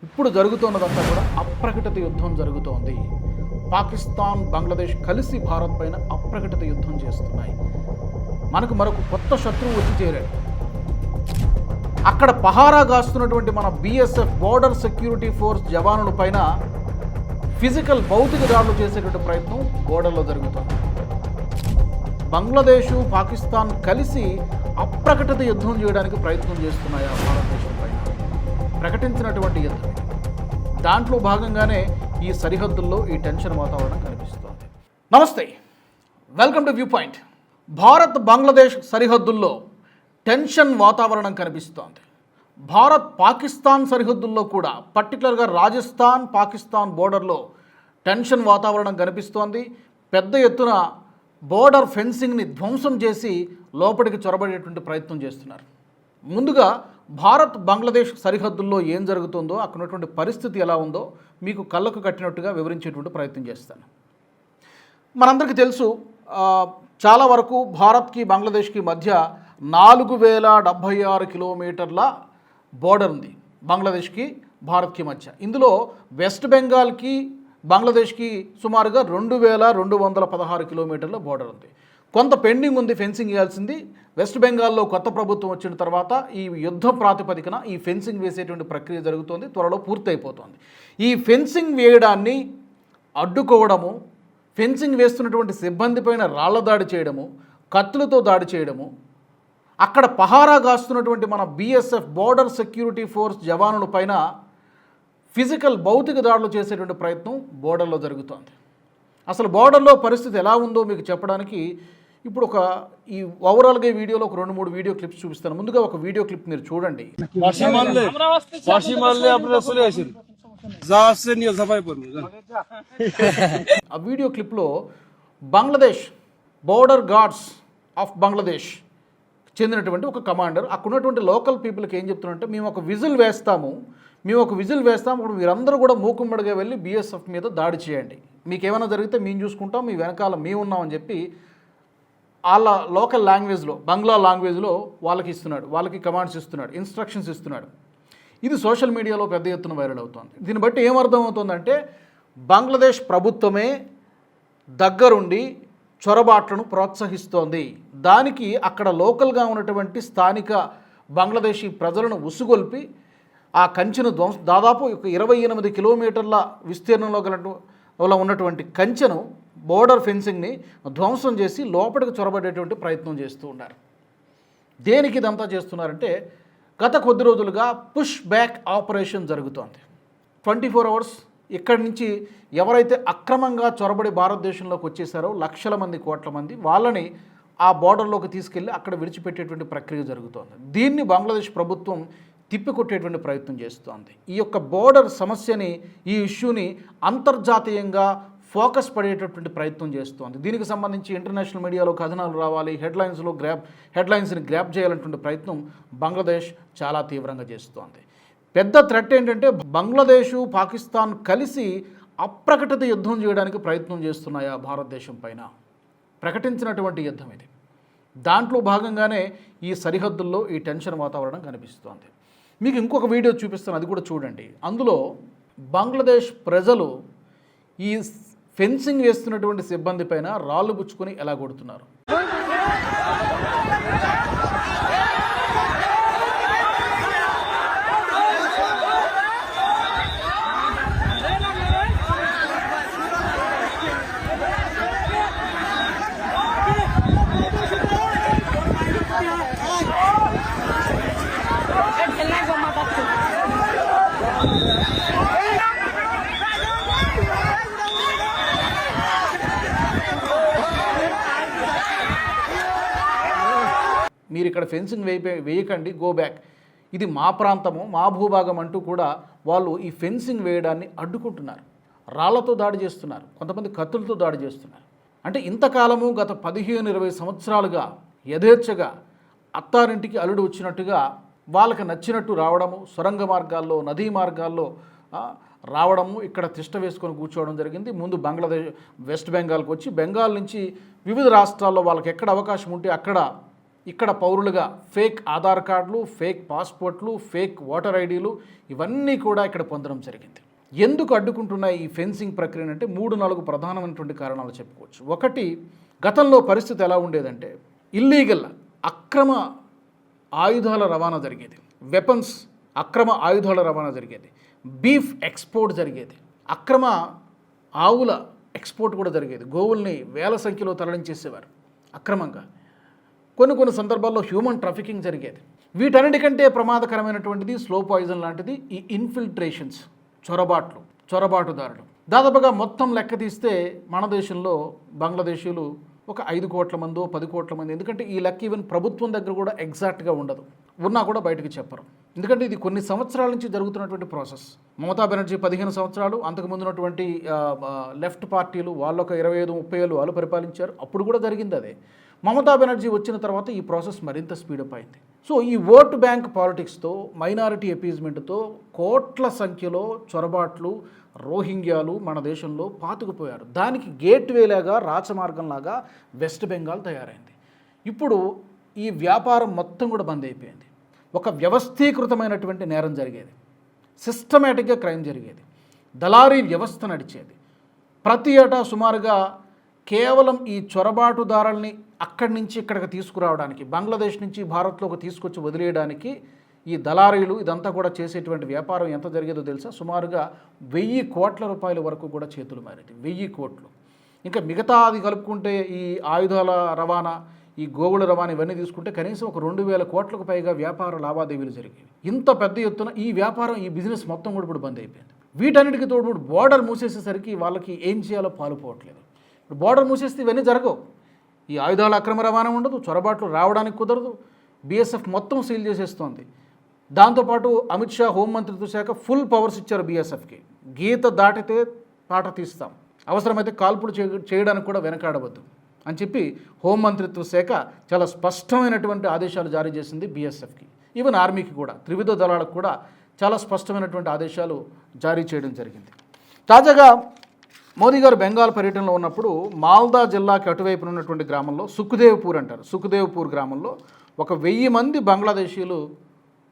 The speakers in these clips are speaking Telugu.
ఇప్పుడు జరుగుతున్నదంతా కూడా అప్రకటిత యుద్ధం జరుగుతోంది. పాకిస్తాన్, బంగ్లాదేశ్ కలిసి భారత్ పైన అప్రకటిత యుద్ధం చేస్తున్నాయి. మనకు మరొక కొత్త శత్రువు వచ్చి చేరాడు. అక్కడ పహారా కాస్తున్నటువంటి మన బీఎస్ఎఫ్ బోర్డర్ సెక్యూరిటీ ఫోర్స్ జవానుల పైన ఫిజికల్ భౌతిక దాడులు చేసేటువంటి ప్రయత్నం బోర్డర్లో జరుగుతోంది. బంగ్లాదేశ్, పాకిస్తాన్ కలిసి అప్రకటిత యుద్ధం చేయడానికి ప్రయత్నం చేస్తున్నాయి ఆ భారతదేశం పైన. ప్రకటించినటువంటి యుద్ధం. దాంట్లో భాగంగానే ఈ సరిహద్దుల్లో ఈ టెన్షన్ వాతావరణం కనిపిస్తోంది. నమస్తే, welcome to view point. Bharat Bangladesh సరిహద్దుల్లో టెన్షన్ వాతావరణం కనిపిస్తోంది. భారత్ పాకిస్తాన్ సరిహద్దుల్లో కూడా పర్టికులర్గా రాజస్థాన్ పాకిస్తాన్ బోర్డర్లో టెన్షన్ వాతావరణం కనిపిస్తోంది. పెద్ద ఎత్తున బోర్డర్ ఫెన్సింగ్ని ధ్వంసం చేసి లోపలికి చొరబడేటువంటి ప్రయత్నం చేస్తున్నారు. ముందుగా భారత్ బంగ్లాదేశ్ సరిహద్దుల్లో ఏం జరుగుతుందో, అక్కడ ఉన్నటువంటి పరిస్థితి ఎలా ఉందో మీకు కళ్ళకు కట్టినట్టుగా వివరించేటువంటి ప్రయత్నం చేస్తాను. మనందరికీ తెలుసు, చాలా వరకు భారత్కి బంగ్లాదేశ్కి మధ్య 4076 కిలోమీటర్ల బోర్డర్ ఉంది. బంగ్లాదేశ్కి భారత్కి మధ్య. ఇందులో వెస్ట్ బెంగాల్కి బంగ్లాదేశ్కి సుమారుగా 2216 కిలోమీటర్ల బోర్డర్ ఉంది. కొంత పెండింగ్ ఉంది ఫెన్సింగ్ వేయాల్సింది. వెస్ట్ బెంగాల్లో కొత్త ప్రభుత్వం వచ్చిన తర్వాత ఈ యుద్ధ ప్రాతిపదికన ఈ ఫెన్సింగ్ వేసేటువంటి ప్రక్రియ జరుగుతోంది. త్వరలో పూర్తయిపోతుంది. ఈ ఫెన్సింగ్ వేయడాన్ని అడ్డుకోవడము, ఫెన్సింగ్ వేస్తున్నటువంటి సిబ్బంది పైన రాళ్ల దాడి చేయడము, కత్తులతో దాడి చేయడము, అక్కడ పహారా కాస్తున్నటువంటి మన బీఎస్ఎఫ్ బోర్డర్ సెక్యూరిటీ ఫోర్స్ జవానుల పైన ఫిజికల్ భౌతిక దాడులు చేసేటువంటి ప్రయత్నం బోర్డర్లో జరుగుతోంది. అసలు బోర్డర్లో పరిస్థితి ఎలా ఉందో మీకు చెప్పడానికి ఇప్పుడు ఈ ఓవరాల్గా ఈ వీడియోలో ఒక 2-3 వీడియో క్లిప్స్ చూపిస్తాను. ముందుగా ఒక వీడియో క్లిప్ మీరు చూడండి. ఆ వీడియో క్లిప్లో Bangladesh border guards of Bangladesh చెందినటువంటి ఒక కమాండర్ అక్కడ ఉన్నటువంటి లోకల్ పీపుల్కి ఏం చెప్తున్నారంటే, మేము ఒక విజిల్ వేస్తాము, ఇప్పుడు మీరందరూ కూడా మూకుమ్మడిగా వెళ్ళి బీఎస్ఎఫ్ మీద దాడి చేయండి, మీకేమైనా జరిగితే మేము చూసుకుంటాం, మీ వెనకాల మేము ఉన్నామని చెప్పి వాళ్ళ లోకల్ లాంగ్వేజ్లో, బంగ్లా లాంగ్వేజ్లో వాళ్ళకి కమాండ్స్ ఇస్తున్నాడు, ఇన్స్ట్రక్షన్స్ ఇస్తున్నాడు. ఇది సోషల్ మీడియాలో పెద్ద ఎత్తున వైరల్ అవుతుంది. దీన్ని బట్టి ఏమర్థమవుతుందంటే, బంగ్లాదేశ్ ప్రభుత్వమే దగ్గరుండి చొరబాట్లను ప్రోత్సహిస్తోంది. దానికి అక్కడ లోకల్గా ఉన్నటువంటి స్థానిక బంగ్లాదేశీ ప్రజలను ఉసుగొల్పి ఆ కంచెను దాదాపు 28 కిలోమీటర్ల విస్తీర్ణంలో ఉన్నటువంటి కంచెను, బోర్డర్ ఫెన్సింగ్ని ధ్వంసం చేసి లోపలికి చొరబడేటువంటి ప్రయత్నం చేస్తూ ఉన్నారు. దేనికి ఇదంతా చేస్తున్నారంటే, గత కొద్ది రోజులుగా పుష్ బ్యాక్ ఆపరేషన్ జరుగుతోంది. 24 అవర్స్ ఇక్కడి నుంచి ఎవరైతే అక్రమంగా చొరబడి భారతదేశంలోకి వచ్చేసారో లక్షల మంది, కోట్ల మంది, వాళ్ళని ఆ బోర్డర్లోకి తీసుకెళ్ళి అక్కడ విడిచిపెట్టేటువంటి ప్రక్రియ జరుగుతోంది. దీన్ని బంగ్లాదేశ్ ప్రభుత్వం తిప్పికొట్టేటువంటి ప్రయత్నం చేస్తోంది. ఈ యొక్క బోర్డర్ సమస్యని, ఈ ఇష్యూని అంతర్జాతీయంగా ఫోకస్ పడేటటువంటి ప్రయత్నం చేస్తోంది. దీనికి సంబంధించి ఇంటర్నేషనల్ మీడియాలో కథనాలు రావాలి, హెడ్లైన్స్ని గ్రాప్ చేయాలనేటువంటి ప్రయత్నం బంగ్లాదేశ్ చాలా తీవ్రంగా చేస్తోంది. పెద్ద థ్రెట్ ఏంటంటే, బంగ్లాదేశ్ పాకిస్తాన్ కలిసి అప్రకటిత యుద్ధం చేయడానికి ప్రయత్నం చేస్తున్నాయి ఆ భారతదేశం పైన. ప్రకటించినటువంటి యుద్ధం ఇది. దాంట్లో భాగంగానే ఈ సరిహద్దుల్లో ఈ టెన్షన్ వాతావరణం కనిపిస్తోంది. మీకు ఇంకొక వీడియో చూపిస్తాను, అది కూడా చూడండి. అందులో బంగ్లాదేశ్ ప్రజలు ఈ ఫెన్సింగ్ వేస్తున్నటువంటి సిబ్బంది పైన రాళ్ళు పుచ్చుకొని ఎలా కొడుతున్నారు. మీరు ఇక్కడ ఫెన్సింగ్ వేయకండి, గో బ్యాక్, ఇది మా ప్రాంతము, మా భూభాగం అంటూ కూడా వాళ్ళు ఈ ఫెన్సింగ్ వేయడాన్ని అడ్డుకుంటున్నారు. రాళ్లతో దాడి చేస్తున్నారు, కొంతమంది కత్తులతో దాడి చేస్తున్నారు. అంటే ఇంతకాలము గత 15-20 సంవత్సరాలుగా యథేచ్ఛగా అత్తారింటికి అల్లుడు వచ్చినట్టుగా వాళ్ళకి నచ్చినట్టు రావడము, సొరంగ మార్గాల్లో, నదీ మార్గాల్లో రావడము, ఇక్కడ తిష్ట వేసుకొని కూర్చోవడం జరిగింది. ముందు వెస్ట్ బెంగాల్కి వచ్చి, బెంగాల్ నుంచి వివిధ రాష్ట్రాల్లో వాళ్ళకి ఎక్కడ అవకాశం ఉంటే అక్కడ ఇక్కడ పౌరులుగా ఫేక్ ఆధార్ కార్డులు, ఫేక్ పాస్పోర్ట్లు, ఫేక్ ఓటర్ ఐడీలు ఇవన్నీ కూడా ఇక్కడ పొందడం జరిగింది. ఎందుకు అడ్డుకుంటున్నాయి ఈ ఫెన్సింగ్ ప్రక్రియ అంటే 3-4 ప్రధానమైనటువంటి కారణాలు చెప్పుకోవచ్చు. ఒకటి, గతంలో పరిస్థితి ఎలా ఉండేదంటే ఇల్లీగల్ అక్రమ ఆయుధాల రవాణా జరిగేది, వెపన్స్ అక్రమ ఆయుధాల రవాణా జరిగేది, బీఫ్ ఎక్స్పోర్ట్ జరిగేది, అక్రమ ఆవుల ఎక్స్పోర్ట్ కూడా జరిగేది, గోవుల్ని వేల సంఖ్యలో తరలించేసేవారు అక్రమంగా. కొన్ని సందర్భాల్లో హ్యూమన్ ట్రాఫికింగ్ జరిగేది. వీటన్నిటికంటే ప్రమాదకరమైనటువంటిది స్లో పాయిజన్ లాంటిది ఈ ఇన్ఫిల్ట్రేషన్స్, చొరబాటుదారులు. దాదాపుగా మొత్తం లెక్క తీస్తే మన దేశంలో బంగ్లాదేశీయులు ఒక 5 కోట్ల మందో 10 కోట్ల మంది. ఎందుకంటే ఈ లెక్క ఈవెన్ ప్రభుత్వం దగ్గర కూడా ఎగ్జాక్ట్గా ఉండదు, ఉన్నా కూడా బయటకు చెప్పరు. ఎందుకంటే ఇది కొన్ని సంవత్సరాల నుంచి జరుగుతున్నటువంటి ప్రాసెస్. మమతా బెనర్జీ 15 సంవత్సరాలు, అంతకుముందున్నటువంటి లెఫ్ట్ పార్టీలు వాళ్ళు ఒక 25-30 ఏళ్ళు వాళ్ళు పరిపాలించారు, అప్పుడు కూడా జరిగింది అదే. మమతా బెనర్జీ వచ్చిన తర్వాత ఈ ప్రాసెస్ మరింత స్పీడప్ అయింది. సో ఈ ఓట్ బ్యాంక్ పాలిటిక్స్తో, మైనారిటీ అపీజ్మెంట్తో కోట్ల సంఖ్యలో చొరబాట్లు, రోహింగ్యాలు మన దేశంలో పాతుకుపోయారు. దానికి గేట్వే లాగా, రాచమార్గంలాగా వెస్ట్ బెంగాల్ తయారైంది. ఇప్పుడు ఈ వ్యాపారం మొత్తం కూడా బంద్ అయిపోయింది. ఒక వ్యవస్థీకృతమైనటువంటి నేరం జరిగేది, సిస్టమేటిక్గా క్రైమ్ జరిగేది, దళారీ వ్యవస్థ నడిచేది. ప్రతి ఏటా సుమారుగా కేవలం ఈ చొరబాటుదారుల్ని అక్కడి నుంచి ఇక్కడికి తీసుకురావడానికి, బంగ్లాదేశ్ నుంచి భారత్లోకి తీసుకొచ్చి వదిలేయడానికి ఈ దళారీలు ఇదంతా కూడా చేసేటువంటి వ్యాపారం ఎంత జరిగేదో తెలుసా? సుమారుగా 1000 కోట్ల రూపాయల వరకు కూడా చేతులు మారేది. 1000 కోట్లు. ఇంకా మిగతా అది కలుపుకుంటే ఈ ఆయుధాల రవాణా, ఈ గోవుల రవాణా ఇవన్నీ తీసుకుంటే కనీసం ఒక 2000 కోట్లకు పైగా వ్యాపార లావాదేవీలు జరిగేవి. ఇంత పెద్ద ఎత్తున ఈ వ్యాపారం, ఈ బిజినెస్ మొత్తం కూడా ఇప్పుడు బంద్ అయిపోయింది. వీటన్నిటికీ తోడు బోర్డర్ మూసేసేసరికి వాళ్ళకి ఏం చేయాలో పాలుపోవట్లేదు. ఇప్పుడు బోర్డర్ మూసేస్తే ఇవన్నీ జరగవు. ఈ ఆయుధాల అక్రమ రవాణా ఉండదు, చొరబాట్లు రావడానికి కుదరదు, బీఎస్ఎఫ్ మొత్తం సీల్ చేసేస్తోంది. దాంతోపాటు అమిత్ షా హోంమంత్రిత్వ శాఖ ఫుల్ పవర్స్ ఇచ్చారు బీఎస్ఎఫ్కి. గీత దాటితే పాట తీస్తాం, అవసరమైతే కాల్పులు చేయడానికి కూడా వెనకాడవద్దు అని చెప్పి హోంమంత్రిత్వ శాఖ చాలా స్పష్టమైనటువంటి ఆదేశాలు జారీ చేసింది బీఎస్ఎఫ్కి. ఈవెన్ ఆర్మీకి కూడా, త్రివిధ దళాలకు కూడా చాలా స్పష్టమైనటువంటి ఆదేశాలు జారీ చేయడం జరిగింది. తాజాగా మోదీ గారు బెంగాల్ పర్యటనలో ఉన్నప్పుడు మాల్దా జిల్లాకి అటువైపున ఉన్నటువంటి గ్రామంలో సుఖ్దేవ్పూర్ అంటారు, సుఖ్దేవ్పూర్ గ్రామంలో ఒక 1000 మంది బంగ్లాదేశీయులు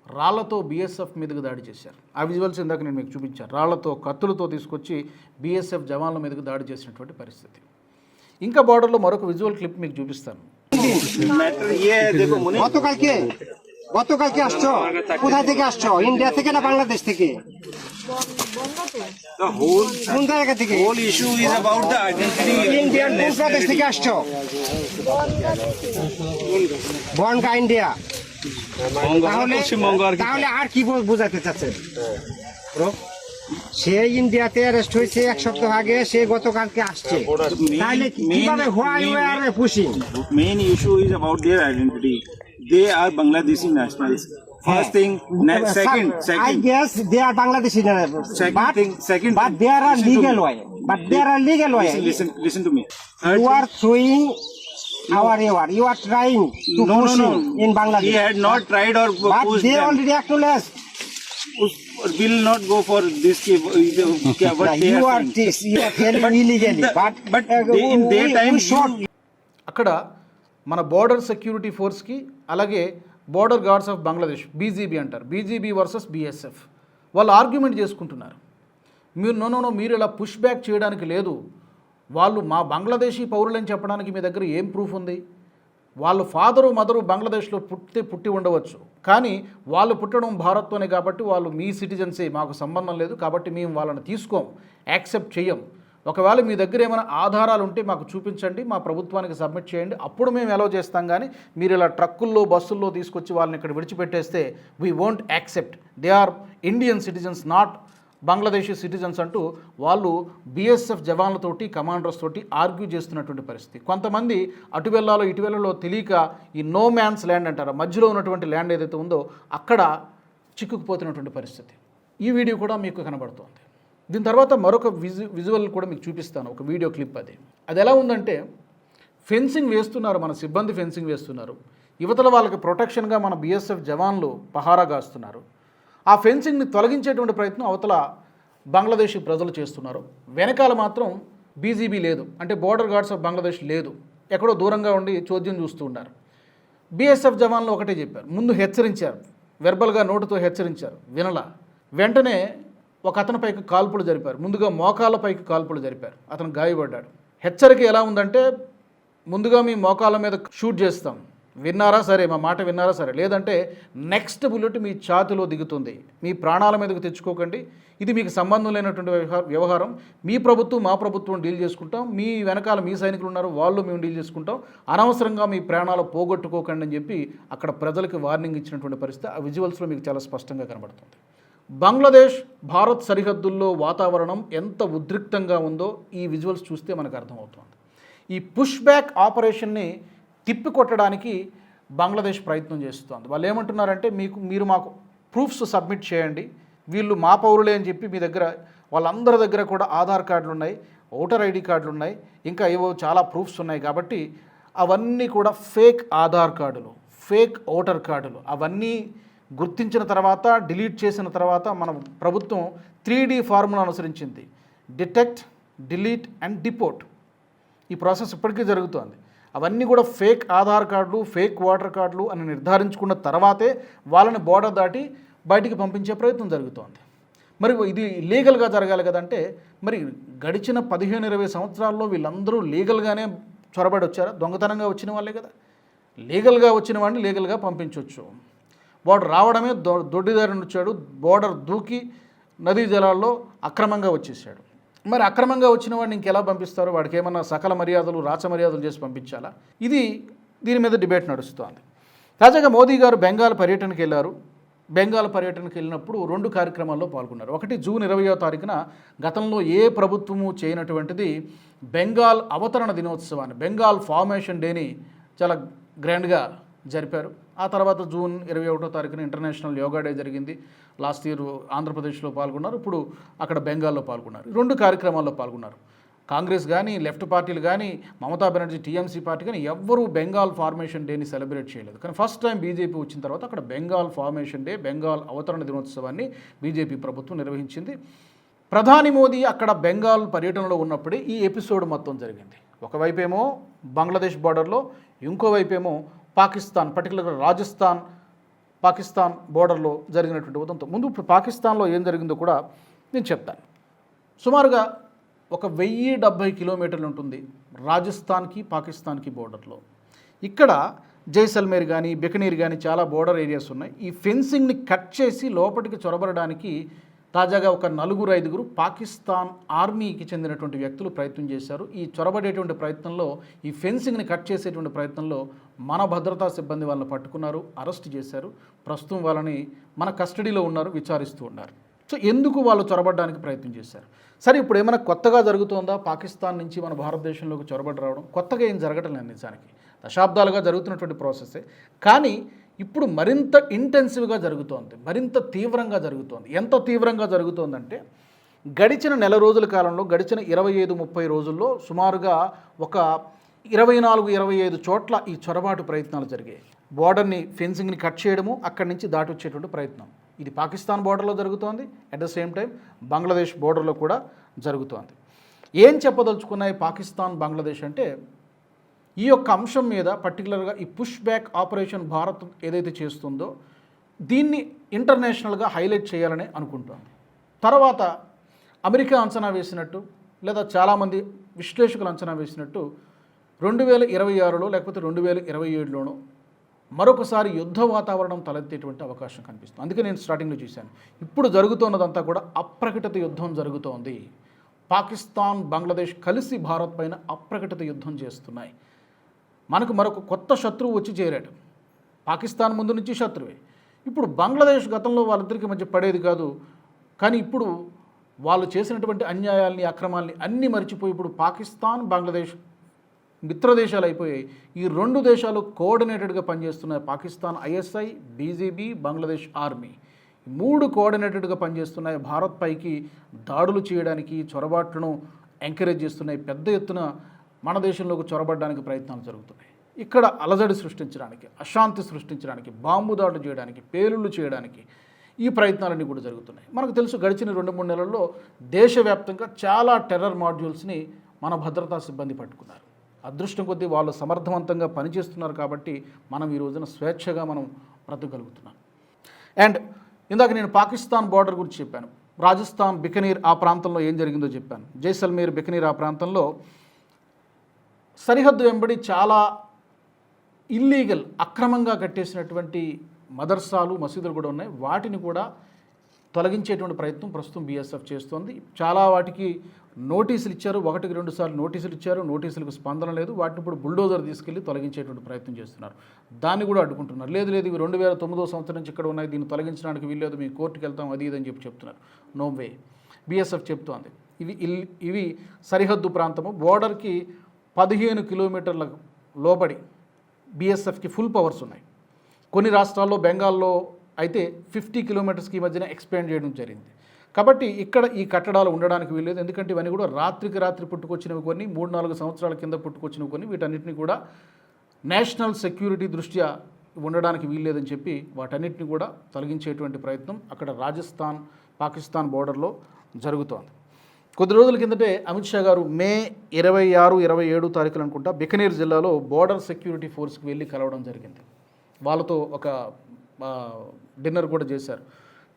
రాళ్లతో బీఎస్ఎఫ్ మీదకి దాడి చేశారు. ఆ విజువల్స్ ఇందాక నేను మీకు చూపించాను. రాళ్లతో, కత్తులతో తీసుకొచ్చి బీఎస్ఎఫ్ జవాన్ల మీదకి దాడి చేసినటువంటి పరిస్థితి. ఇంకా బార్డర్లో మరొక విజువల్ క్లిప్ మీకు చూపిస్తాను. গতকালকে আসছো? কোথা থেকে আসছো? ইন্ডিয়া থেকে না বাংলাদেশ থেকে? কোন জায়গা থেকে? whole issue is about the identity. Indian কোন প্রদেশ থেকে আসছো? বনগা, ইন্ডিয়া। তাহলে আর কি বোঝাতে চাচ্ছেন? সে ইন্ডিয়াতে অ্যারেস্ট হয়েছে 1 সপ্তাহ আগে, সে গতকালকে আসছে। তাহলে কিভাবে why we are pushing? Main issue is about their identity. They are Bangladeshi nationals. First thing, second. I guess they are Bangladeshi Second but there are legal way. But there are legal way. Listen to me. You are throwing our reward. You are trying to push him in Bangladesh. He had not tried or But pushed they them. already acknowledged. Will not go for this. What they You are are saying. you are telling illegally. But in their time, అక్కడ మన బోర్డర్ సెక్యూరిటీ ఫోర్స్కి, అలాగే border guards of Bangladesh, BGB అంటారు, బీజీబీ వర్సెస్ బీఎస్ఎఫ్, వాళ్ళు ఆర్గ్యుమెంట్ చేసుకుంటున్నారు. మీరు ఇలా పుష్ బ్యాక్ చేయడానికి లేదు, వాళ్ళు మా బంగ్లాదేశీ పౌరులని చెప్పడానికి మీ దగ్గర ఏం ప్రూఫ్ ఉంది? వాళ్ళు ఫాదరు మదరు బంగ్లాదేశ్లో పుట్టి ఉండవచ్చు, కానీ వాళ్ళు పుట్టడం భారత్తోనే కాబట్టి వాళ్ళు మీ సిటిజన్సే, మాకు సంబంధం లేదు, కాబట్టి మేము వాళ్ళని తీసుకోం, యాక్సెప్ట్ చెయ్యం. ఒకవేళ మీ దగ్గర ఏమైనా ఆధారాలు ఉంటే మాకు చూపించండి, మా ప్రభుత్వానికి సబ్మిట్ చేయండి, అప్పుడు మేము అలౌ చేస్తాం. కానీ మీరు ఇలా ట్రక్కుల్లో, బస్సుల్లో తీసుకొచ్చి వాళ్ళని ఇక్కడ విడిచిపెట్టేస్తే we won't accept. They are Indian citizens, not Bangladeshi citizens అంటూ వాళ్ళు బీఎస్ఎఫ్ జవాన్లతోటి, కమాండర్స్ తోటి ఆర్గ్యూ చేస్తున్నటువంటి పరిస్థితి. కొంతమంది అటు వెళ్ళాలో ఇటు వెళ్ళాలో తెలియక ఈ నో మ్యాన్స్ ల్యాండ్ అంటారు, మధ్యలో ఉన్నటువంటి ల్యాండ్ ఏదైతే ఉందో అక్కడ చిక్కుకుపోతున్నటువంటి పరిస్థితి. ఈ వీడియో కూడా మీకు కనబడుతోంది. దీని తర్వాత మరొక విజువల్ కూడా మీకు చూపిస్తాను, ఒక వీడియో క్లిప్. అది ఎలా ఉందంటే, ఫెన్సింగ్ వేస్తున్నారు, మన సిబ్బంది ఫెన్సింగ్ వేస్తున్నారు, యువతల వాళ్ళకి ప్రొటెక్షన్గా మన బీఎస్ఎఫ్ జవాన్లు పహారా కాస్తున్నారు. ఆ ఫెన్సింగ్ని తొలగించేటువంటి ప్రయత్నం అవతల బంగ్లాదేశీ ప్రజలు చేస్తున్నారు. వెనకాల మాత్రం బీజీబీ లేదు, అంటే బోర్డర్ గార్డ్స్ ఆఫ్ బంగ్లాదేశ్ లేదు, ఎక్కడో దూరంగా ఉండి చోద్యం చూస్తూ ఉన్నారు. బీఎస్ఎఫ్ జవాన్లు ఒకటే చెప్పారు, ముందు హెచ్చరించారు, వెర్బల్గా నోటుతో హెచ్చరించారు, వినలా. వెంటనే ఒక అతనిపైకి కాల్పులు జరిపారు, ముందుగా మోకాళ్ళపైకి కాల్పులు జరిపారు, అతను గాయపడ్డాడు. హెచ్చరిక ఎలా ఉందంటే, ముందుగా మీ మోకాళ్ళ మీద షూట్ చేస్తాం, విన్నారా సరే, మా మాట విన్నారా సరే, లేదంటే నెక్స్ట్ బుల్లెట్ మీ ఛాతిలో దిగుతుంది, మీ ప్రాణాల మీదకు తెచ్చుకోకండి, ఇది మీకు సంబంధం లేనటువంటి వ్యవహారం, మీ ప్రభుత్వం మా ప్రభుత్వం డీల్ చేసుకుంటాం, మీ వెనకాల మీ సైనికులు ఉన్నారు, వాళ్ళు మేము డీల్ చేసుకుంటాం, అనవసరంగా మీ ప్రాణాలు పోగొట్టుకోకండి అని చెప్పి అక్కడ ప్రజలకు వార్నింగ్ ఇచ్చినటువంటి పరిస్థితి ఆ విజువల్స్లో మీకు చాలా స్పష్టంగా కనబడుతుంది. బంగ్లాదేశ్ భారత్ సరిహద్దుల్లో వాతావరణం ఎంత ఉద్రిక్తంగా ఉందో ఈ విజువల్స్ చూస్తే మనకు అర్థమవుతుంది. ఈ పుష్ బ్యాక్ ఆపరేషన్ని తిప్పికొట్టడానికి బంగ్లాదేశ్ ప్రయత్నం చేస్తోంది. వాళ్ళు ఏమంటున్నారంటే, మీరు మాకు ప్రూఫ్స్ సబ్మిట్ చేయండి, వీళ్ళు మా పౌరులే అని చెప్పి మీ దగ్గర, వాళ్ళందరి దగ్గర కూడా ఆధార్ కార్డులు ఉన్నాయి, ఓటర్ ఐడి కార్డులు ఉన్నాయి, ఇంకా ఏవో చాలా ప్రూఫ్స్ ఉన్నాయి, కాబట్టి అవన్నీ కూడా ఫేక్ ఆధార్ కార్డులు, ఫేక్ ఓటర్ కార్డులు, అవన్నీ గుర్తించిన తర్వాత డిలీట్ చేసిన తర్వాత మన ప్రభుత్వం 3D ఫార్ములా అనుసరించింది, డిటెక్ట్, డిలీట్ అండ్ డిపోర్ట్. ఈ ప్రాసెస్ ఇప్పటికీ జరుగుతోంది. అవన్నీ కూడా ఫేక్ ఆధార్ కార్డులు, ఫేక్ ఓటర్ కార్డులు అని నిర్ధారించుకున్న తర్వాతే వాళ్ళని బోర్డర్ దాటి బయటికి పంపించే ప్రయత్నం జరుగుతోంది. మరి ఇది లీగల్గా జరగాలి కదంటే, మరి గడిచిన 15-20 సంవత్సరాల్లో వీళ్ళందరూ లీగల్గానే చొరబడి వచ్చారా? దొంగతనంగా వచ్చిన వాళ్ళే కదా. లీగల్గా వచ్చిన వాడిని లీగల్గా పంపించవచ్చు. వాడు రావడమే దొడ్డిదారిని వచ్చాడు, బోర్డర్ దూకి నదీ జలాల్లో అక్రమంగా వచ్చేసాడు. మరి అక్రమంగా వచ్చిన వాడిని ఇంకెలా పంపిస్తారు? వాడికి ఏమన్నా సకల మర్యాదలు, రాచ మర్యాదలు చేసి పంపించాలా? దీని మీద డిబేట్ నడుస్తోంది. తాజాగా మోదీ గారు బెంగాల్ పర్యటనకు వెళ్ళారు. బెంగాల్ పర్యటనకు వెళ్ళినప్పుడు 2 కార్యక్రమాల్లో పాల్గొన్నారు. ఒకటి జూన్ 20వ తారీఖున గతంలో ఏ ప్రభుత్వము చేయనటువంటిది బెంగాల్ అవతరణ దినోత్సవాన్ని, బెంగాల్ ఫార్మేషన్ డేని చాలా గ్రాండ్గా జరిపారు. ఆ తర్వాత జూన్ 21వ తారీఖున ఇంటర్నేషనల్ యోగా డే జరిగింది. లాస్ట్ ఇయర్ ఆంధ్రప్రదేశ్లో పాల్గొన్నారు, ఇప్పుడు అక్కడ బెంగాల్లో పాల్గొన్నారు. 2 కార్యక్రమాల్లో పాల్గొన్నారు. కాంగ్రెస్ కానీ, లెఫ్ట్ పార్టీలు కానీ, మమతా బెనర్జీ టీఎంసీ పార్టీ కానీ ఎవ్వరూ బెంగాల్ ఫార్మేషన్ డేని సెలబ్రేట్ చేయలేదు. కానీ ఫస్ట్ టైం బీజేపీ వచ్చిన తర్వాత అక్కడ బెంగాల్ ఫార్మేషన్ డే, బెంగాల్ అవతరణ దినోత్సవాన్ని బీజేపీ ప్రభుత్వం నిర్వహించింది. ప్రధాని మోదీ అక్కడ బెంగాల్ పర్యటనలో ఉన్నప్పుడే ఈ ఎపిసోడ్ మొత్తం జరిగింది. ఒకవైపేమో బంగ్లాదేశ్ బార్డర్లో, ఇంకోవైపేమో పాకిస్తాన్, పర్టికులర్గా రాజస్థాన్ పాకిస్తాన్ బోర్డర్లో జరిగినటువంటి ఉదంతం. ముందు ఇప్పుడు పాకిస్తాన్లో ఏం జరిగిందో కూడా నేను చెప్తాను. సుమారుగా ఒక 1070 కిలోమీటర్లు ఉంటుంది రాజస్థాన్కి పాకిస్తాన్కి బోర్డర్లో. ఇక్కడ జైసల్మేర్ కానీ, బికనీర్ కానీ చాలా బోర్డర్ ఏరియాస్ ఉన్నాయి. ఈ ఫెన్సింగ్ని కట్ చేసి లోపలికి చొరబడడానికి తాజాగా ఒక 4-5 పాకిస్తాన్ ఆర్మీకి చెందినటువంటి వ్యక్తులు ప్రయత్నం చేశారు. ఈ చొరబడేటువంటి ప్రయత్నంలో, ఈ ఫెన్సింగ్ని కట్ చేసేటువంటి ప్రయత్నంలో మన భద్రతా సిబ్బంది వాళ్ళని పట్టుకున్నారు, అరెస్ట్ చేశారు. ప్రస్తుతం వాళ్ళని మన కస్టడీలో ఉన్నారు, విచారిస్తూ ఉన్నారు. సో ఎందుకు వాళ్ళు చొరబడడానికి ప్రయత్నం చేశారు? సరే, ఇప్పుడు ఏమైనా కొత్తగా జరుగుతుందా? పాకిస్తాన్ నుంచి మన భారతదేశంలోకి చొరబడి రావడం కొత్తగా ఏం జరగటం లేదు. నిజానికి దశాబ్దాలుగా జరుగుతున్నటువంటి ప్రాసెసే. కానీ ఇప్పుడు మరింత ఇంటెన్సివ్గా జరుగుతోంది, మరింత తీవ్రంగా జరుగుతోంది. ఎంత తీవ్రంగా జరుగుతోందంటే, గడిచిన నెల రోజుల కాలంలో, గడిచిన 25-30 రోజుల్లో సుమారుగా ఒక 24-25 చోట్ల ఈ చొరబాటు ప్రయత్నాలు జరిగాయి. బోర్డర్ని, ఫెన్సింగ్ని కట్ చేయడము, అక్కడి నుంచి దాటి వచ్చేటువంటి ప్రయత్నం. ఇది పాకిస్తాన్ బోర్డర్లో జరుగుతోంది, at the same time Bangladesh బోర్డర్లో కూడా జరుగుతోంది. ఏం చెప్పదలుచుకున్నాయి పాకిస్తాన్, బంగ్లాదేశ్ అంటే, ఈ యొక్క అంశం మీద పర్టికులర్గా ఈ పుష్ బ్యాక్ ఆపరేషన్ భారత్ ఏదైతే చేస్తుందో దీన్ని ఇంటర్నేషనల్గా హైలైట్ చేయాలని అనుకుంటోంది. తర్వాత అమెరికా అంచనా వేసినట్టు, లేదా చాలామంది విశ్లేషకులు అంచనా వేసినట్టు 2026లో లేకపోతే 2027లోనో మరొకసారి యుద్ధ వాతావరణం తలెత్తేటువంటి అవకాశం కనిపిస్తుంది. అందుకే నేను స్టార్టింగ్లో చూశాను, ఇప్పుడు జరుగుతున్నదంతా కూడా అప్రకటిత యుద్ధం జరుగుతోంది. పాకిస్తాన్, బంగ్లాదేశ్ కలిసి భారత్ పైన అప్రకటిత యుద్ధం చేస్తున్నాయి. మనకు మరొక కొత్త శత్రువు వచ్చి చేరాడు. పాకిస్తాన్ ముందు నుంచి శత్రువే. ఇప్పుడు బంగ్లాదేశ్ గతంలో వాళ్ళిద్దరికి మధ్య పడేది కాదు, కానీ ఇప్పుడు వాళ్ళు చేసినటువంటి అన్యాయాల్ని, అక్రమాల్ని అన్నీ మర్చిపోయి ఇప్పుడు పాకిస్తాన్, బంగ్లాదేశ్ మిత్రదేశాలు అయిపోయాయి. ఈ 2 దేశాలు కోఆర్డినేటెడ్గా పనిచేస్తున్నాయి. Pakistan ISI, BJP, Bangladesh army 3 కోఆర్డినేటెడ్గా పనిచేస్తున్నాయి. భారత్ పైకి దాడులు చేయడానికి, చొరబాట్లను ఎంకరేజ్ చేస్తున్నాయి. పెద్ద ఎత్తున మన దేశంలోకి చొరబడడానికి ప్రయత్నాలు జరుగుతున్నాయి. ఇక్కడ అలజడి సృష్టించడానికి, అశాంతి సృష్టించడానికి, బాంబు దాడులు చేయడానికి, పేలుళ్ళు చేయడానికి ఈ ప్రయత్నాలన్నీ కూడా జరుగుతున్నాయి. మనకు తెలుసు, గడిచిన 2-3 నెలల్లో దేశవ్యాప్తంగా చాలా టెర్రర్ మాడ్యూల్స్ని మన భద్రతా సిబ్బంది పట్టుకున్నారు. అదృష్టం కొద్దీ వాళ్ళు సమర్థవంతంగా పనిచేస్తున్నారు కాబట్టి మనం ఈ రోజున స్వేచ్ఛగా మనం బ్రతకగలుగుతున్నాం. అండ్ ఇందాక నేను పాకిస్తాన్ బార్డర్ గురించి చెప్పాను, రాజస్థాన్ బికనీర్ ఆ ప్రాంతంలో ఏం జరిగిందో చెప్పాను. జైసల్మేర్ బికనీర్ ఆ ప్రాంతంలో సరిహద్దు వెంబడి చాలా ఇల్లీగల్ అక్రమంగా కట్టేసినటువంటి మదర్సాలు మసీదులు కూడా ఉన్నాయి. వాటిని కూడా తొలగించేటువంటి ప్రయత్నం ప్రస్తుతం బీఎస్ఎఫ్ చేస్తోంది. చాలా వాటికి నోటీసులు ఇచ్చారు, 1-2 సార్లు నోటీసులు ఇచ్చారు, నోటీసులకు స్పందన లేదు. వాటిని ఇప్పుడు బుల్డోజర్ తీసుకెళ్లి తొలగించేటువంటి ప్రయత్నం చేస్తున్నారు. దాన్ని కూడా అడ్డుకుంటున్నారు. లేదు ఇవి 2009 సంవత్సరం నుంచి ఇక్కడ ఉన్నాయి, దీన్ని తొలగించడానికి వీల్లేదు, మీ కోర్టుకు వెళ్తాం అది ఇదని చెప్తున్నారు. నో వే, బీఎస్ఎఫ్ చెప్తోంది ఇవి సరిహద్దు ప్రాంతము, బోర్డర్కి 15 కిలోమీటర్ల లోబడి బీఎస్ఎఫ్కి ఫుల్ పవర్స్ ఉన్నాయి. కొన్ని రాష్ట్రాల్లో బెంగాల్లో అయితే 50 కిలోమీటర్స్కి ఈ మధ్యన ఎక్స్పాండ్ చేయడం జరిగింది. కాబట్టి ఇక్కడ ఈ కట్టడాలు ఉండడానికి వీల్లేదు. ఎందుకంటే ఇవన్నీ కూడా రాత్రికి రాత్రి పుట్టుకొచ్చినవి, కొన్ని 3-4 సంవత్సరాల కింద పుట్టుకొచ్చినవి కొన్ని. వీటన్నిటిని కూడా నేషనల్ సెక్యూరిటీ దృష్ట్యా ఉండడానికి వీల్లేదని చెప్పి వాటన్నిటిని కూడా తొలగించేటువంటి ప్రయత్నం అక్కడ రాజస్థాన్ పాకిస్తాన్ బోర్డర్లో జరుగుతోంది. కొద్ది రోజుల కిందటే అమిత్ షా గారు మే 26, 27 తారీఖులు అనుకుంటా బికనీర్ జిల్లాలో బోర్డర్ సెక్యూరిటీ ఫోర్స్కి వెళ్ళి కలవడం జరిగింది. వాళ్ళతో ఒక డిన్నర్ కూడా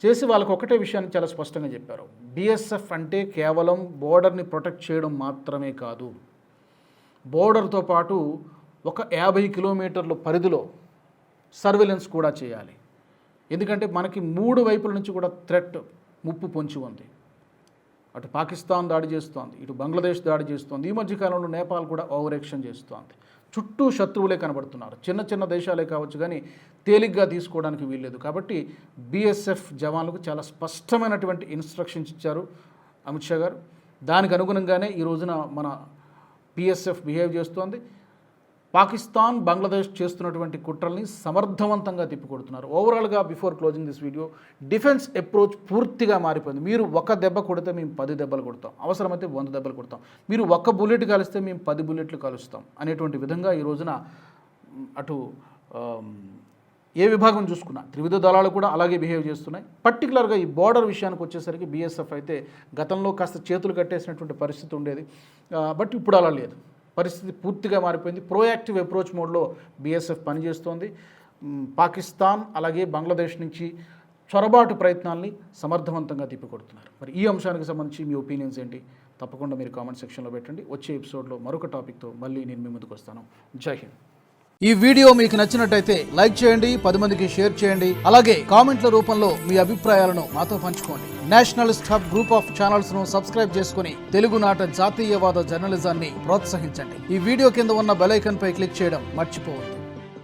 చేసి వాళ్ళకు ఒకటే విషయాన్ని చాలా స్పష్టంగా చెప్పారు. బీఎస్ఎఫ్ అంటే కేవలం బోర్డర్ని ప్రొటెక్ట్ చేయడం మాత్రమే కాదు, బోర్డర్తో పాటు ఒక 50 కిలోమీటర్ల పరిధిలో సర్వేలెన్స్ కూడా చేయాలి. ఎందుకంటే మనకి 3 వైపుల నుంచి కూడా థ్రెట్ ముప్పు పొంచి ఉంది. అటు పాకిస్తాన్ దాడి చేస్తోంది, ఇటు బంగ్లాదేశ్ దాడి చేస్తోంది, ఈ మధ్యకాలంలో నేపాల్ కూడా ఓవర్ యాక్షన్ చేస్తోంది. చుట్టూ శత్రువులే కనబడుతున్నారు. చిన్న దేశాలే కావచ్చు, కానీ తేలిగ్గా తీసుకోవడానికి వీల్లేదు. కాబట్టి బీఎస్ఎఫ్ జవాన్లకు చాలా స్పష్టమైనటువంటి ఇన్స్ట్రక్షన్స్ ఇచ్చారు అమిత్ షా గారు. దానికి అనుగుణంగానే ఈ రోజున మన బీఎస్ఎఫ్ బిహేవ్ చేస్తోంది. పాకిస్తాన్ బంగ్లాదేశ్ చేస్తున్నటువంటి కుట్రల్ని సమర్థవంతంగా తిప్పికొడుతున్నారు. ఓవరాల్గా before closing this video, defence approach పూర్తిగా మారిపోయింది. మీరు ఒక దెబ్బ కొడితే మేము 10 దెబ్బలు కొడతాం, అవసరమైతే 100 దెబ్బలు కొడతాం, మీరు ఒక్క బుల్లెట్ కాలిస్తే మేము 10 బుల్లెట్లు కాలుస్తాం అనేటువంటి విధంగా ఈ రోజున అటు ఏ విభాగం చూసుకున్నా త్రివిధ దళాలు కూడా అలాగే బిహేవ్ చేస్తున్నాయి. పర్టికులర్గా ఈ బోర్డర్ విషయానికి వచ్చేసరికి బీఎస్ఎఫ్ అయితే గతంలో కాస్త చేతులు కట్టేసినటువంటి పరిస్థితి ఉండేది, బట్ ఇప్పుడు అలా లేదు. పరిస్థితి పూర్తిగా మారిపోయింది. ప్రోయాక్టివ్ అప్రోచ్ మోడ్లో బీఎస్ఎఫ్ పనిచేస్తోంది. పాకిస్తాన్ అలాగే బంగ్లాదేశ్ నుంచి చొరబాటు ప్రయత్నాల్ని సమర్థవంతంగా తిప్పికొడుతున్నారు. మరి ఈ అంశానికి సంబంధించి మీ ఒపీనియన్స్ ఏంటి? తప్పకుండా మీరు కామెంట్ సెక్షన్లో పెట్టండి. వచ్చే ఎపిసోడ్లో మరొక టాపిక్తో మళ్ళీ నేను మీ ముందుకు వస్తాను. జై హింద్. ఈ వీడియో మీకు నచ్చినట్టయితే లైక్ చేయండి, 10 మందికి షేర్ చేయండి. అలాగే కామెంట్ల రూపంలో మీ అభిప్రాయాలను మాతో పంచుకోండి. Nationalist hub group of channels ను సబ్స్క్రైబ్ చేసుకుని తెలుగునాట జాతీయవాద జర్నలిజాన్ని ప్రోత్సహించండి. ఈ వీడియో కింద ఉన్న బెల్ ఐకాన్ పై క్లిక్ చేయడం మర్చిపోవద్దు.